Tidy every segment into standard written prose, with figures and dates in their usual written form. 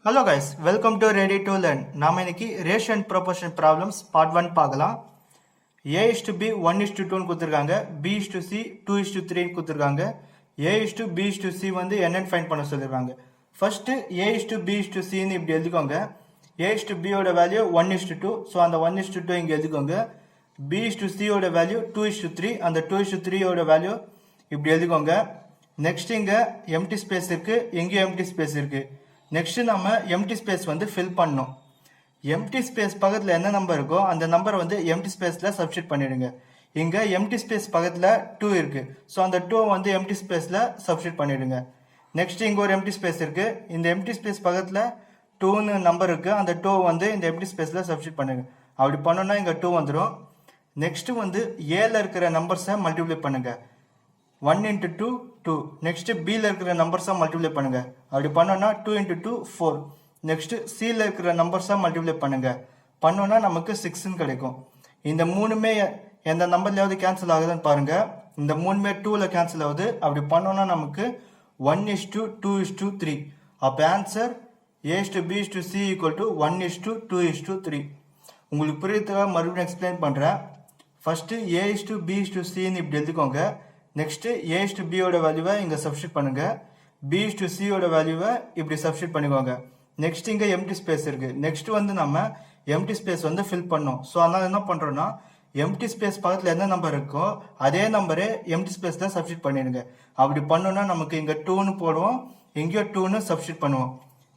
Hello guys, welcome to ready to learn. நாம இன்னைக்கு ratio and proportion problems part 1 பார்க்கலாம். A:B 1:2 கொடுத்துருக்காங்க, B:C 2:3 கொடுத்துருக்காங்க. A:B:C வந்து என்னன்னு ஃபைண்ட் பண்ண சொல்லிருக்காங்க. ஃபர்ஸ்ட் A:B:C இப்படி எழுதிக்கோங்க. A:B ஓட வேல்யூ 1:2, ஸோ அந்த 1:2 இங்க எழுதிக்கோங்க. B:C ஓட வேல்யூ 2:3, அந்த 2:3 ஓட வேல்யூ இப்படி எழுதிக்கோங்க. நெக்ஸ்ட் இங்க எம்டி ஸ்பேஸ் இருக்கு, எங்கேயும் எம்டி ஸ்பேஸ் இருக்கு. நெக்ஸ்ட் நம்ம எம்டி ஸ்பேஸ் வந்து ஃபில் பண்ணணும். எம்டி ஸ்பேஸ் பக்கத்துல என்ன நம்பர் இருக்கோ அந்த நம்பர் வந்து எம்டி ஸ்பேஸ்ல சப்ஸ்டிட் பண்ணிடுங்க. இங்க எம்டி ஸ்பேஸ் பக்கத்துல 2 இருக்கு, ஸோ அந்த 2 வந்து எம்டி ஸ்பேஸ்ல சப்ஸ்டிட் பண்ணிடுங்க. நெக்ஸ்ட் இங்க ஒரு எம்டி ஸ்பேஸ் இருக்கு, இந்த எம்டி ஸ்பேஸ் பக்கத்துல 2ன்னு நம்பர் இருக்கு, அந்த 2 வந்து இந்த எம்டி ஸ்பேஸ்ல சப்ஸ்டிட் பண்ணுங்க. அப்படி பண்ணோம்னா இங்க 2 வந்துடும். நெக்ஸ்ட் வந்து ஏல இருக்கிற நம்பர்ஸை மல்டிப்ளை பண்ணுங்க. 1 into 2 2. நெக்ஸ்ட் பில இருக்கிற நம்பர்ஸா மல்டிப்ளை பண்ணுங்க. அப்படி பண்ணோம்னா 2 into 2 4. நெக்ஸ்ட் சில இருக்கிற நம்பர்ஸா மல்டிப்ளை பண்ணுங்க. பண்ணோம்னா நமக்கு 6ன்னு கிடைக்கும். இந்த மூணுமே எந்த நம்பர்லயாவது கேன்சல் ஆகுதுன்னு பாருங்க. இந்த மூணுமே 2ல கேன்சல் ஆகுது. அப்படி பண்ணோம்னா நமக்கு 1:2:3. அப்ப ஆன்சர் A:B:C = 1:2:3. உங்களுக்கு புரியறதுக்காக மறுபடியும் எக்ஸ்பிளைன் பண்றேன். ஃபர்ஸ்ட் A:B:C இப்படி எழுதிக்கோங்க. நெக்ஸ்ட் A:B ஓட வேல்யூவை இங்க சப்ஸ்டிட் பண்ணுங்க. B:C ஓட வேல்யூவை இப்படி சப்ஸ்டிட் பண்ணிக்கோங்க. நெக்ஸ்ட் இங்க எம்டி ஸ்பேஸ் இருக்கு. நெக்ஸ்ட் வந்து நம்ம எம்டி ஸ்பேஸ் வந்து ஃபில் பண்ணோம். ஸோ அதனால என்ன பண்றோம்னா எம்டி ஸ்பேஸ் பக்கத்துல எந்த நம்பர் இருக்கோ அதே நம்பரே எம்டி ஸ்பேஸ்ல சப்ஸ்டிட் பண்ணிடுங்க. அப்படி பண்ணோம்னா நமக்கு இங்க 2ன்னு போடுவோம், இங்கேயோ 2ன்னு சப்ஸ்டிட் பண்ணுவோம்.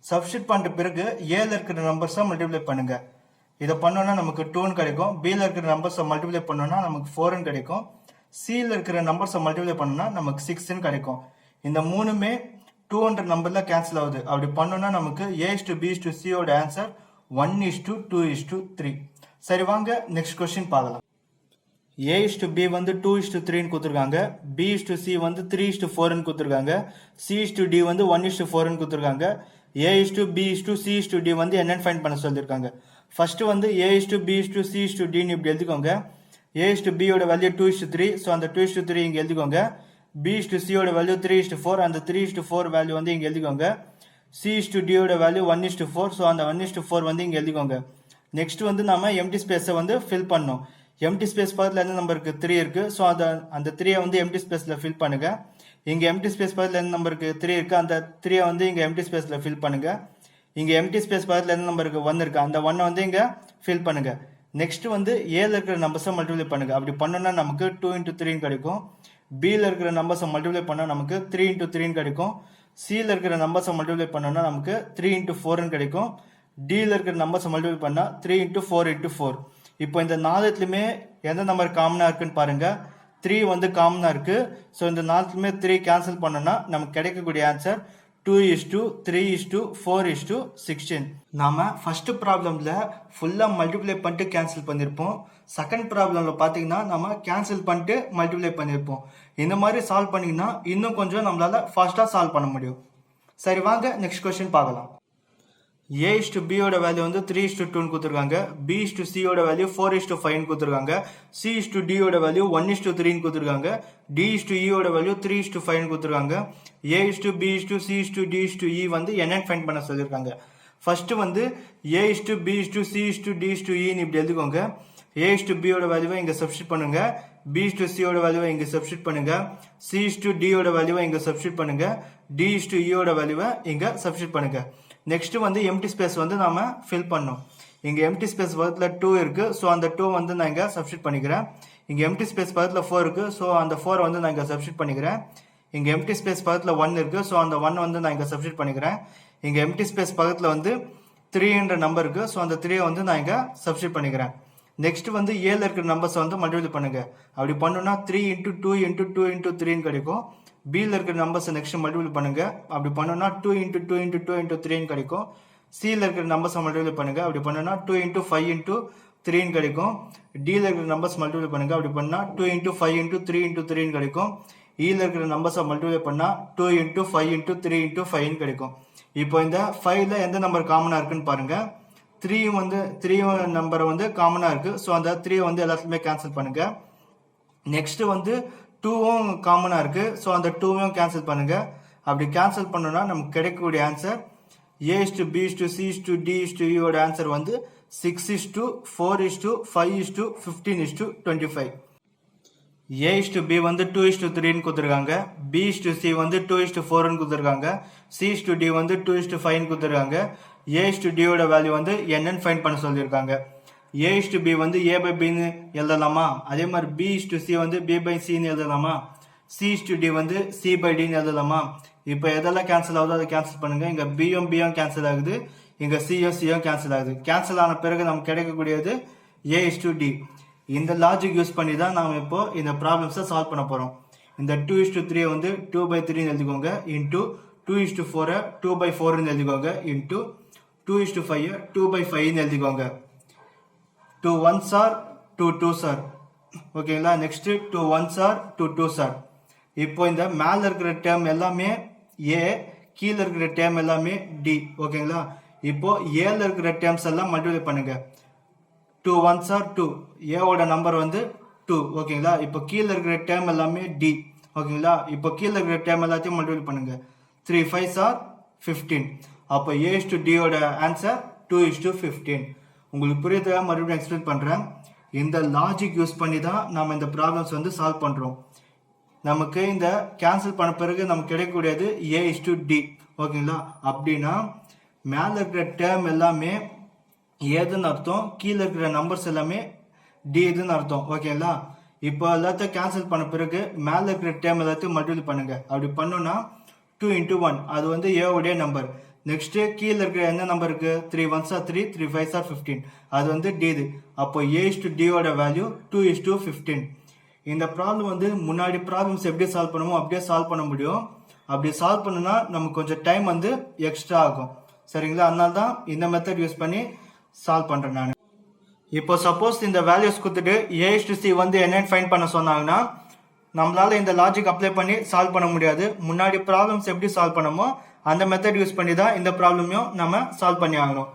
சப்ஸ்டிட் பண்ணிட்ட பிறகு ஏல இருக்கிற நம்பர்ஸை மல்டிப்ளை பண்ணுங்க. இதை பண்ணோம்னா நமக்கு 2ன்னு கிடைக்கும். பில இருக்கிற நம்பர்ஸை மல்டிப்ளை பண்ணோம்னா நமக்கு 4ன்னு கிடைக்கும். சில இருக்கிற நம்பர்ஸை மல்டிப்ளை பண்ணா நமக்கு 6ன்னு கிடைக்கும். இந்த மூணுமே 200 நம்பர்ல கேன்சல் ஆகுது. அப்படி பண்ணோம்னா நமக்கு A:B:C ஓட ஆன்சர் 1:2:3. சரி, வாங்க நெக்ஸ்ட் கொஸ்டின் பார்க்கலாம். A:B வந்து 2:3 கொடுத்துருக்காங்க, B:C வந்து 3:4 கொடுத்துருக்காங்க, C:D வந்து 1:4 கொடுத்துருக்காங்க. A:B:C:D வந்து என்னன்னு ஃபைண்ட் பண்ண சொல்லியிருக்காங்க. ஃபர்ஸ்ட் வந்து A:B:C:D இப்படி எழுதிக்கோங்க. A:B ஓட வேல்யூ 2:3, ஸோ அந்த 2:3 இங்க எழுதிக்கோங்க. B:C ஓட வேல்யூ 3:4, அந்த 3:4 வேல்யூ வந்து இங்க எழுதிக்கோங்க. C:D ஓட வேல்யூ 1:4, ஸோ அந்த 1:4 வந்து இங்க எழுதிக்கோங்க. நெக்ஸ்ட் வந்து நாம எம்டி ஸ்பேஸை வந்து ஃபில் பண்ணணும். எம்டி ஸ்பேஸ் பக்கத்துல என்ன நம்பர் இருக்கு? 3 இருக்கு, ஸோ அந்த 3 வந்து எம்டி ஸ்பேஸ்ல ஃபில் பண்ணுங்க. இங்க எம்டி ஸ்பேஸ் பக்கத்துல என்ன நம்பர் இருக்கு? 3 இருக்கு, அந்த 3 வந்து இங்க எம்டி ஸ்பேஸ்ல ஃபில் பண்ணுங்க. இங்க எம்டி ஸ்பேஸ் பக்கத்துல என்ன நம்பர் இருக்கு? 1 இருக்கு, அந்த 1 வந்து இங்க ஃபில் பண்ணுங்க. நெக்ஸ்ட் வந்து ஏல இருக்கிற நம்பர்ஸை மல்டிப்ளை பண்ணுங்க. அப்படி பண்ணோம்னா நமக்கு 2 into 3 கிடைக்கும். பில இருக்கிற நம்பர்ஸை மல்டிப்ளை பண்ணா நமக்கு 3 into 3 கிடைக்கும். சில இருக்கிற நம்பர்ஸை மல்டிப்ளை பண்ணோம்னா நமக்கு 3 into 4 கிடைக்கும். டில இருக்கிற நம்பர்ஸை மல்டிப்ளை பண்ணா 3 into 4 into 4. இப்போ இந்த நாலுத்துலயுமே எந்த நம்பர் காமனா இருக்குன்னு பாருங்க. 3 வந்து காமனா இருக்கு. ஸோ இந்த நாலுத்துலயுமே 3 கேன்சல் பண்ணோம்னா நமக்கு கிடைக்கக்கூடிய ஆன்சர் 2:3:4:16. நாம ஃபர்ஸ்ட் ப்ராப்ளம்ல ஃபுல்லா மல்டிப்ளை பண்ணிட்டு கேன்சல் பண்ணிருப்போம். செகண்ட் ப்ராப்ளம்ல பாத்தீங்கன்னா நம்ம கேன்சல் பண்ணிட்டு மல்டிப்ளை பண்ணிருப்போம். இந்த மாதிரி சால்வ் பண்ணீங்கன்னா இன்னும் கொஞ்சம் நம்மளால ஃபாஸ்டா சால்வ் பண்ண முடியும். சரி, வாங்க நெக்ஸ்ட் கொஸ்டின் பார்க்கலாம். A:B ஓட வேல்யூ வந்து 3:2 கொடுத்துருக்காங்க, B:C ஓட வேல்யூ 4:5 கொடுத்துருக்காங்க, C:D ஓட வேல்யூ 1:3 கொடுத்துருக்காங்க, D:E ஓட வேல்யூ 3:5 கொடுத்துருக்காங்க. A:B:C:D:E வந்து என்னன்னு ஃபைண்ட் பண்ண சொல்லியிருக்காங்க. ஃபர்ஸ்ட் வந்து A:B:C:D:E இப்படி எழுதிக்கோங்க. A:B ஓட வேல்யூவை இங்க சப்ஸ்டிட் பண்ணுங்க, B:C ஓட வேல்யூவை இங்க சப்ஸ்டிட் பண்ணுங்க, C:D ஓட வேல்யூவை இங்க சப்ஸ்டிட் பண்ணுங்க, D:E ஓட வேல்யூவை இங்க சப்ஸ்டிட் பண்ணுங்க. நெக்ஸ்ட் வந்து எம்டி ஸ்பேஸ் வந்து நாம ஃபில் பண்ணோம். இங்க எம்டி ஸ்பேஸ் பக்கத்துல 2 இருக்கு, ஸோ அந்த 2 வந்து நான் இங்க சப்ஸ்டிட் பண்ணிக்கிறேன். இங்க எம்டி ஸ்பேஸ் பக்கத்துல 4 இருக்கு, ஸோ அந்த 4 வந்து நான் இங்க சப்ஸ்டிட் பண்ணிக்கிறேன். இங்க எம்டி ஸ்பேஸ் பக்கத்துல 1 இருக்கு, ஸோ அந்த 1 வந்து நான் இங்க சப்ஸ்டிட் பண்ணிக்கிறேன். இங்க எம்டி ஸ்பேஸ் பக்கத்துல வந்து 3 நம்பர் இருக்கு, ஸோ அந்த 3 வந்து நான் இங்க சப்ஸ்டிட் பண்ணிக்கிறேன். நெக்ஸ்ட் வந்து ஏல இருக்கிற நம்பர்ஸ் வந்து மல்டிப்ளை பண்ணுங்க. அப்படி பண்ணோம்னா 3 into 2 into 2 into 3 கிடைக்கும். பில இருக்கிற நம்பர்ஸ் நெக்ஸ்ட் மல்டிப்ளை பண்ணுங்க. அப்படி பண்ணோம்னா 2 into 2 into 2 into 3 கிடைக்கும். சில இருக்கிற நம்பர்ஸ் மல்டிப்ளை பண்ணுங்க. அப்படி பண்ணோம்னா 2 into 5 into 3 கிடைக்கும். டில இருக்கிற நம்பர்ஸ் மல்டிப்ளை பண்ணுங்க. அப்படி பண்ணா 2 into 5 into 3 into 3 கிடைக்கும். ஈல இருக்கிற நம்பர்ஸ் மல்டிப்ளை பண்ணா 2 into 5 into 3 into 5 கிடைக்கும். இப்போ இந்த 5ல எந்த நம்பர் காமனா இருக்குன்னு பாருங்க. 3 நம்பர் வந்து காமனா இருக்கு, ஸோ அந்த 3 வந்து எல்லாத்துலயுமே கேன்சல் பண்ணுங்க. நெக்ஸ்ட் வந்து 2வும் காமனா இருக்கு, ஸோ அந்த 2வையும் கேன்சல் பண்ணுங்க. அப்படி கேன்சல் பண்ணோம்னா நமக்கு கிடைக்கக்கூடிய answer A is to B is to C is to D is to E ஓட ஆன்சர் வந்து 6 is to 4 is to 5 is to 15 is to 25. A is to B வந்து 2 is to 3 ன்னு கொடுத்துருக்காங்க. B is to C வந்து 2 is to 4 ன்னு கொடுத்துருக்காங்க. C is to D வந்து 2 is to 5 ன்னு கொடுத்துருக்காங்க. A is to D ஓட வேல்யூ வந்து என்னன்னு ஃபைண்ட் பண்ண சொல்லியிருக்காங்க. A is to B வந்து A by B ன்னு எழுதலாமா? அதே மாதிரி B is to C வந்து B by C ன்னு எழுதலாமா? C is to D வந்து C by D ன்னு எழுதலாமா? இப்போ எதெல்லாம் கேன்சல் ஆகுதோ அதை கேன்சல் பண்ணுங்க. இங்க பியும் கேன்சல் ஆகுது, இங்க சியும் கேன்சல் ஆகுது. கேன்சல் ஆன பிறகு நமக்கு கிடைக்கக்கூடியது A is to D. இந்த லாஜிக் யூஸ் பண்ணி தான் நாம இப்போ இந்த ப்ராப்ளம்ஸை சால்வ் பண்ண போறோம். இந்த 2 is to 3 வந்து 2 by 3 ன்னு எழுதிக்கோங்க, இன்டூ 2 is to 4 2 by 4 ன்னு எழுதிக்கோங்க, இன்டூ 2 is to 5 2 by 5 ன்னு எழுதிக்கோங்க. 2 1s are 2 2s are. ஓகேங்களா? Next 2 1s are 2 2s are. இப்போ இந்த மேல இருக்கிற டேர்ம் எல்லாமே A, கீழே இருக்கிற டேர்ம் எல்லாமே D. ஓகேங்களா? இப்போ A ல இருக்கிற டேர்ம்ஸ் எல்லாம் மல்டிப்ளை பண்ணுங்க. 2 1s are 2. A ஓட நம்பர் வந்து 2. ஓகேங்களா? இப்போ கீழே இருக்கிற டேர்ம் எல்லாமே D. ஓகேங்களா? இப்போ கீழே இருக்கிற டேர்ம் எல்லாத்தையும் மல்டிப்ளை பண்ணுங்க. 3 5s are 15. அப்போ A is to D ஓட ஆன்சர் 2 is to 15. உங்களுக்கு புரியுதா? மறுபடியும் எக்ஸ்பிளைன் பண்றேன். இந்த லாஜிக் யூஸ் பண்ணி தான் நாம இந்த ப்ராப்ளம்ஸ் வந்து சால்வ் பண்றோம். நமக்கு இந்த கேன்சல் பண்ண பிறகு நமக்கு கிடைக்கக்கூடியது A is to D. ஓகேங்களா? அப்படின்னா மேல இருக்கிற டேர்ம் எல்லாமே ஏதுன்னு அர்த்தம், கீழே இருக்கிற நம்பர்ஸ் எல்லாமே D இதுன்னு அர்த்தம். ஓகேங்களா? இப்போ எல்லாத்தையும் கேன்சல் பண்ண பிறகு மேல இருக்கிற டேர்ம் எல்லாத்தையும் மல்டிப்ளை பண்ணுங்க. அப்படி பண்ணோம்னா 2 into 1 அது வந்து A உடைய நம்பர். நெக்ஸ்ட் கீழே இருக்கிற என்ன நம்பர் இருக்கு? 3 1s are 3 3 5s are 15. அது வந்து D இது. அப்போ A is to D ஓட வேல்யூ 2 is to 15. இந்த ப்ராப்ளம் வந்து முன்னாடி ப்ராப்ளம்ஸ் எப்படி சால்வ் பண்ணுமோ அப்படியே சால்வ் பண்ண முடியும். அப்படி சால்வ் பண்ணுனா நமக்கு கொஞ்சம் டைம் வந்து எக்ஸ்ட்ரா ஆகும். சரிங்களா? அதனால தான் இந்த மெத்தட் யூஸ் பண்ணி சால்வ் பண்றேன் நான். இப்போ சப்போஸ் இந்த வேல்யூஸ் கொடுத்துட்டு A is to C வந்து என்னன்னு ஃபைண்ட் பண்ண சொன்னாங்கன்னா நம்மளால இந்த லாஜிக் அப்ளை பண்ணி சால்வ் பண்ண முடியாது. முன்னாடி ப்ராப்ளம்ஸ் எப்படி சால்வ் பண்ணமோ அந்த மெத்தட் யூஸ் பண்ணி தான் இந்த ப்ராப்ளமையும் நம்ம சால்வ் பண்ணி ஆகணும்.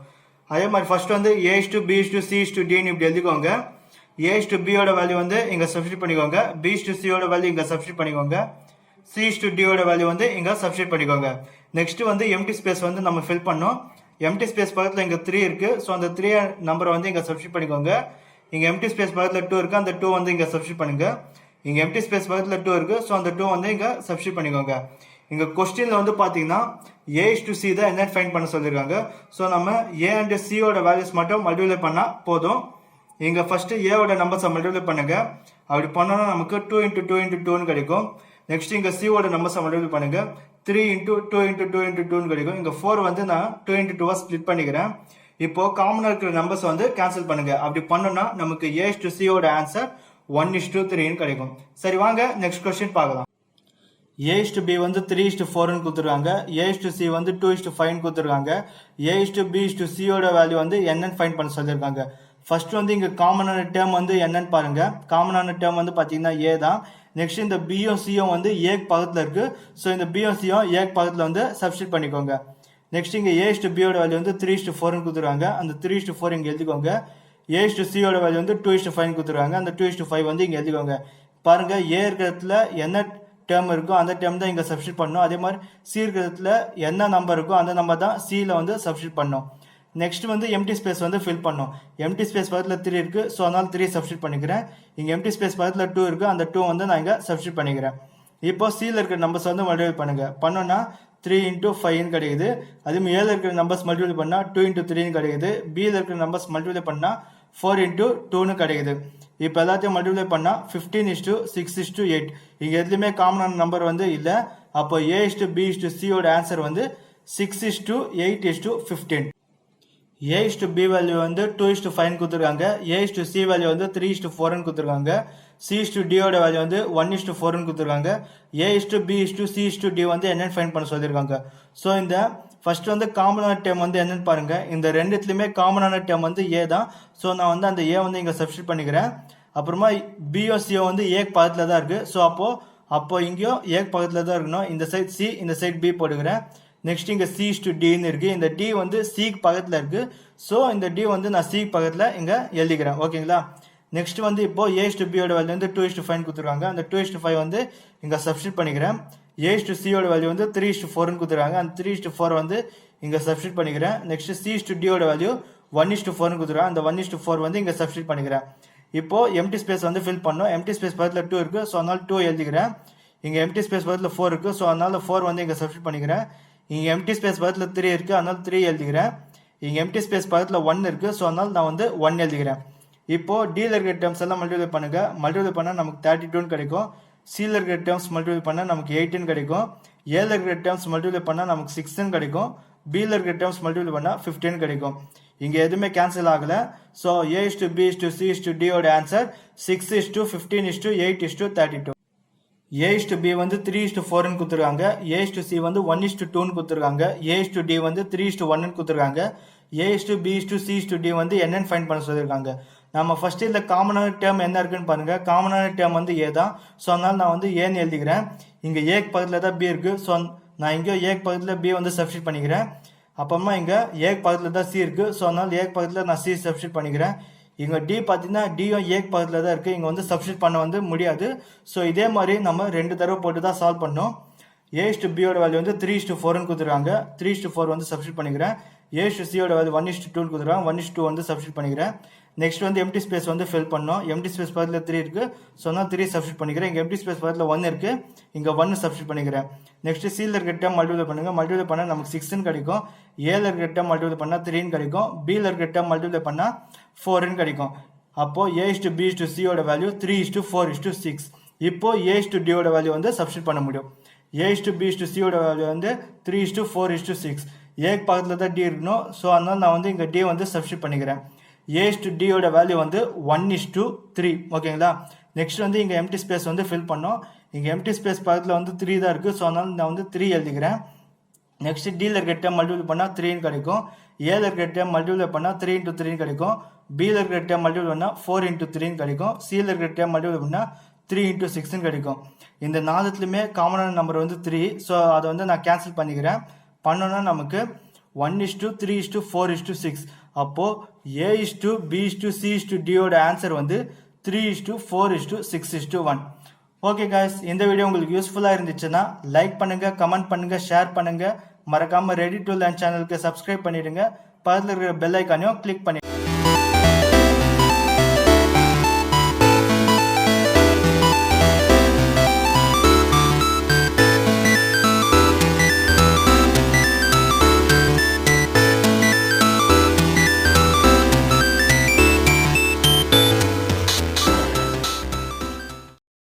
அதே மாதிரி ஃபர்ஸ்ட் வந்து A is to B is to C is to D ன்னு இப்படி எழுதிக்கோங்க. A is to B ஓட வேல்யூ வந்து இங்க சப்ஸ்டிட் பண்ணிக்கோங்க, B is to C ஓட வேல்யூ இங்க சப்ஸ்டிட் பண்ணிக்கோங்க, C is to D ஓட வேல்யூ வந்து இங்க சப்ஸ்டிட் பண்ணிக்கோங்க. நெக்ஸ்ட் வந்து எம்டி ஸ்பேஸ் வந்து நம்ம ஃபில் பண்ணோம். எம்டி ஸ்பேஸ் பக்கத்துல இங்க 3 இருக்கு, சோ அந்த 3 நம்பரை வந்து இங்க சப்ஸ்டிட் பண்ணிக்கோங்க. இங்க எம்டி ஸ்பேஸ் பக்கத்துல 2 இருக்கு, அந்த 2 வந்து இங்க சப்ஸ்டிட் பண்ணுங்க. இங்க எம்டி ஸ்பேஸ் பக்கத்துல 2 இருக்கு, சோ அந்த 2 வந்து இங்க சப்ஸ்டிட் பண்ணிக்கோங்க. இங்க क्वेश्चनல வந்து பாத்தீங்கன்னா A is to C தான் என்ன ஃபைண்ட் பண்ண சொல்லிருக்காங்க. சோ நம்ம A and C ஓட வேல்யூஸ் மட்டும் மல்டிப்ளை பண்ணா போதும். இங்க ஃபர்ஸ்ட் A ஓட நம்பர்ஸ் மல்டிப்ளை பண்ணுங்க. அப்படி பண்ணோம்னா நமக்கு 2 into 2 into 2 ன்னு கிடைக்கும். நெக்ஸ்ட் இங்க C ஓட நம்பர்ஸ் மல்டிப்ளை பண்ணுங்க. 3 into 2 into 2 into 2 ன்னு கிடைக்கும். இங்க 4 வந்து நான் 2 into 2 ஸ்ப்ளிட் பண்ணிக்கிறேன். இப்போ காமனா இருக்கிற நம்பர்ஸ் வந்து கேன்சல் பண்ணுங்க. அப்படி பண்ணோம்னா நமக்கு A is to C ஓட ஆன்சர் 1 is to 3 ன்னு கிடைக்கும். சரி வாங்க நெக்ஸ்ட் क्वेश्चन பார்க்கலாம். A is to B வந்து 3 is to 4 ன்னு கொடுத்துருக்காங்க. A is to C வந்து 2 is to 5 ன்னு கொடுத்துருக்காங்க. A is to B is to C ஓட வேல்யூ வந்து என்னன்னு ஃபைண்ட் பண்ண சொல்லிருக்காங்க. ஃபர்ஸ்ட் வந்து இங்க காமனான டேர்ம் வந்து என்னன்னு பாருங்க. காமனான டேர்ம் வந்து பாத்தீங்கன்னா A தான். நெக்ஸ்ட் இந்த பியும் சியும் வந்து A பக்கத்துல இருக்கு. சோ இந்த பியும் சியும் A பக்கத்துல வந்து சப்ஸ்டிட் பண்ணிக்கோங்க. நெக்ஸ்ட் இங்க A is to B ஓட வேல்யூ வந்து 3 is to 4 ன்னு கொடுத்துருக்காங்க. அந்த 3 is to 4 இங்க எழுதிக்கோங்க. A is to C ஓட வேல்யூ வந்து 2 is to 5 ன்னு கொடுத்துருக்காங்க. அந்த 2 is to 5 வந்து இங்க எழுதிக்கோங்க. பாருங்க A இருக்கிறதுல என்ன டேர்ம் இருக்கோ அந்த டேர்ம் தான் இங்க சப்ஸ்டிட் பண்ணணும். அதே மாதிரி C இருக்கிறதுல என்ன நம்பர் இருக்கோ அந்த நம்பர் தான் C ல வந்து சப்ஸ்டிட் பண்ணணும். நெக்ஸ்ட் வந்து எம்டி ஸ்பேஸ் வந்து ஃபில் பண்ணோம். எம்டி ஸ்பேஸ் பக்கத்துல 3 இருக்கு, சோ அதனால 3 சப்ஸ்டிட் பண்ணிக்கிறேன். இங்க எம்டி ஸ்பேஸ் பக்கத்துல 2 இருக்கு, அந்த 2 வந்து நான் இங்க சப்ஸ்டிட் பண்ணிக்கிறேன். இப்போ C ல இருக்கிற நம்பர்ஸ் வந்து மல்டிப்ளை பண்ணுங்க. பண்ணோம்னா 3 into 5 ன்னு கிடைக்குது. அதே மாதிரி A ல இருக்கிற நம்பர்ஸ் மல்டிப்ளை பண்ணா 2 into 3 ன்னு கிடைக்குது. B ல இருக்கிற நம்பர்ஸ் மல்டிப்ளை பண்ணா 4 into 2 ன்னு கிடைக்குது. இப்போ எல்லாத்தையும் மல்டிப்ளை பண்ணா 15 is to 6 is to 8. இங்க எதுலயுமே காமனான நம்பர் வந்து இல்ல. அப்போ A is to B is to C ஓட ஆன்சர் வந்து 6 is to 8 is to 15. A is to B value வந்து 2 is to 5 ன்னு கொடுத்துருக்காங்க. A is to C value வந்து 3 is to 4 ன்னு கொடுத்துருக்காங்க. C is to D ஓட வேல்யூ வந்து 1 is to 4 ன்னு கொடுத்துருக்காங்க. A is to B is to C is to D வந்து என்னன்னு ஃபைண்ட் பண்ண சொல்லிருக்காங்க. சோ இந்த ஃபர்ஸ்ட் வந்து காமனான டேர்ம் வந்து என்னன்னு பாருங்க. இந்த ரெண்டுத்துலயுமே காமனான டேர்ம் வந்து A தான். சோ நான் வந்து அந்த A வந்து இங்க சப்ஸ்டிட் பண்ணிக்கிறேன். அப்புறமா B O C வந்து A பக்கத்துல தான் இருக்கு. சோ அப்போ இங்கேயும் A பக்கத்துல தான் இருக்கணும். இந்த சைடு C, இந்த சைடு B போடுகிறேன். நெக்ஸ்ட் இங்க C is to D ன்னு இருக்கு. இந்த D வந்து C பக்கத்துல இருக்கு. சோ இந்த D வந்து நான் C பக்கத்துல இங்க எழுதிக்கிறேன். ஓகேங்களா? நெக்ஸ்ட் வந்து இப்போ A is to B ஓட வேல்யூ வந்து 2 is to 5 கொடுத்துருக்காங்க. அந்த 2 is to 5 வந்து இங்க சப்ஸ்டிட் பண்ணிக்கிறேன். A is to C ஓட வேல்யூ வந்து 3 is to 4 ன்னு கொடுத்துருக்காங்க. அந்த 3 is to 4 வந்து இங்கே சப்ஸ்டியூட் பண்ணிக்கிறேன். நெக்ஸ்ட் சி இஸ்டு டியோட வேல்யூ 1:4 கொடுத்துருக்கேன். அந்த 1:4 வந்து இங்கே சப்ஸ்டியூட் பண்ணிக்கிறேன். இப்போ எம்டி ஸ்பேஸ் வந்து ஃபில் பண்ணோம். எம்டி ஸ்பேஸ் பக்கத்தில் 2 இருக்கு, ஸோ அதனால 2 எழுதிக்கிறேன். இங்கே எம்டி ஸ்பேஸ் பக்கத்தில் 4 இருக்கு, ஸோ அதனால 4 வந்து இங்கே சப்ஸ்டியூட் பண்ணிக்கிறேன். இங்கே எம்டி ஸ்பேஸ் பக்கத்தில் 3 இருக்கு, அதனால 3 எழுதிக்கிறேன். இங்கே எம்டி ஸ்பேஸ் பக்கத்தில் 1 இருக்கு, ஸோ அதனால நான் வந்து 1 எழுதிக்கிறேன். இப்போ டியில் இருக்கிற டேர்ம்ஸ் எல்லாம் மல்டிப்ளை பண்ணுங்க. மல்டிப்ளை பண்ணால் நமக்கு 32 கிடைக்கும். சியில் இருக்கிற டேர்ம்ஸ் மல்டிப்ளை பண்ணால் நமக்கு 18 கிடைக்கும். ஏல இருக்கிற டேர்ம்ஸ் மல்டிப்ளை பண்ணால் நமக்கு 16 கிடைக்கும். பியில் இருக்கிற டேர்ம்ஸ் மல்டிப்ளை பண்ணால் 15 கிடைக்கும். இங்கே எதுவுமே கேன்சல் ஆகலை. So A is to B is to C is to டியோட ஆன்சர் 6:15:8:32. ஏ இஸ்டு பி வந்து 3:4 கொடுத்துருக்காங்க. ஏ இஸ்டு சி வந்து 1:2 கொடுத்துருக்காங்க. ஏ இஸ்டு டி வந்து 3:1 கொடுத்துருக்காங்க. A is to B is to C is to D வந்து என்னன்னு ஃபைண்ட் பண்ண சொல்லியிருக்காங்க. நம்ம ஃபர்ஸ்ட் இந்த காமனான டேர்ம் என்ன இருக்குன்னு பாருங்க. காமனான டேர்ம் வந்து ஏ தான். ஸோ அதனால நான் வந்து ஏன்னு எழுதிக்கிறேன். இங்கே ஏக்கு பக்கத்தில் தான் பி இருக்கு. ஸோ நான் இங்கே ஏக்கு பக்கத்தில் பி வந்து சப்ஸ்டியூட் பண்ணிக்கிறேன். அப்புறமா இங்கே ஏக்கு பக்கத்தில் தான் சி இருக்கு. ஸோ அதனால ஏக்கு பக்கத்தில் நான் சி சப்ஸ்டியூட் பண்ணிக்கிறேன். இங்கே டி பார்த்தீங்கன்னா டியும் ஏக்கு பக்கத்தில் தான் இருக்கு. இங்கே வந்து சப்ஸ்டியூட் பண்ண வந்து முடியாது. ஸோ இதே மாதிரி நம்ம 2 தடவை போட்டு தான் சால்வ் பண்ணோம். ஏ இஸ்டு பியோட வேல்யூ வந்து 3:4 கொடுத்துருக்காங்க. 3:4 வந்து சப்ஸ்டியூட் பண்ணிக்கிறேன். ஏ இஸ்டு சியோட வேல்யூ 1:2 கொடுத்துருக்காங்க. 1:2 வந்து சப்ஸ்டியூட் பண்ணிக்கிறேன். நெக்ஸ்ட் வந்து எம்டி ஸ்பேஸ் வந்து ஃபில் பண்ணோம். எம்டி ஸ்பேஸ் பக்கத்தில் 3 இருக்கு, ஸோ நான் 3 சப்ஸ்டியூட் பண்ணிக்கிறேன். இங்கே எம்டி ஸ்பேஸ் பக்கத்தில் 1 இருக்கு, இங்கே 1 சப்ஸ்டியூட் பண்ணிக்கிறேன். நெக்ஸ்ட் சியில் இருக்கிற டேர்ம் மல்டிப்ளை பண்ணுங்க. மல்டிப்ளை பண்ணால் நமக்கு 6 கிடைக்கும். ஏல இருக்கிற டேர்ம் மல்டிப்ளை பண்ணால் 3 கிடைக்கும். பியில் இருக்கிற டேர்ம் மல்டிப்ளை பண்ணால் 4 கிடைக்கும். அப்போ ஏ இஸ்டு பி இஸ்டு சியோட வேல்யூ 3:4:6. இப்போ ஏ இஸ்டு டியோட வேல்யூ வந்து சப்ஸ்டியூட் பண்ண முடியும். ஏ இஸ்டு பி இஸ்டு சியோட வேல்யூ வந்து 3:4:6. ஏக்கு பக்கத்தில் தான் டி இருக்கணும். ஸோ அதனால நான் வந்து இங்கே டி வந்து சப்ஸ்டியூட் பண்ணிக்கிறேன். ஏ இஸ்டு டியோட வேல்யூ வந்து 1:3. ஓகேங்களா. நெக்ஸ்ட் வந்து இங்கே எம்டி ஸ்பேஸ் வந்து ஃபில் பண்ணோம். இங்கே எம்டி ஸ்பேஸ் பக்கத்தில் வந்து 3 தான் இருக்குது. ஸோ அதனால நான் வந்து 3 எழுதிக்கிறேன். நெக்ஸ்ட் டியில் இருக்கிற டேர்ம் மல்டிப்ளை பண்ணால் 3 கிடைக்கும். ஏல இருக்கிற டேர்ம் மல்டிப்ளை பண்ணால் 3:3 கிடைக்கும். பியில் இருக்கிற டேர்ம் மல்டிப்ளை பண்ணால் 4:3 கிடைக்கும். சியில் இருக்கிற டேர்ம் மல்டிப்ளை பண்ணால் 3:6 கிடைக்கும். இந்த 4த்துலையுமே காமனான நம்பர் வந்து 3. ஸோ அதை வந்து நான் கேன்சல் பண்ணிக்கிறேன். பண்ணோன்னா நமக்கு 1:3:4:6. அப்போ A is to B is to C is to டியோட ஆன்சர் வந்து 3:4:6:1. ஓகே காய்ஸ், இந்த வீடியோ உங்களுக்கு யூஸ்ஃபுல்லாக இருந்துச்சுன்னா லைக் பண்ணுங்க, கமெண்ட் பண்ணுங்க, ஷேர் பண்ணுங்க. மறக்காம ரெடி டு லேர்ன் சேனலுக்கு சப்ஸ்கிரைப் பண்ணிடுங்க. பக்கத்தில் இருக்கிற பெல் ஐக்கானையும் கிளிக் பண்ணி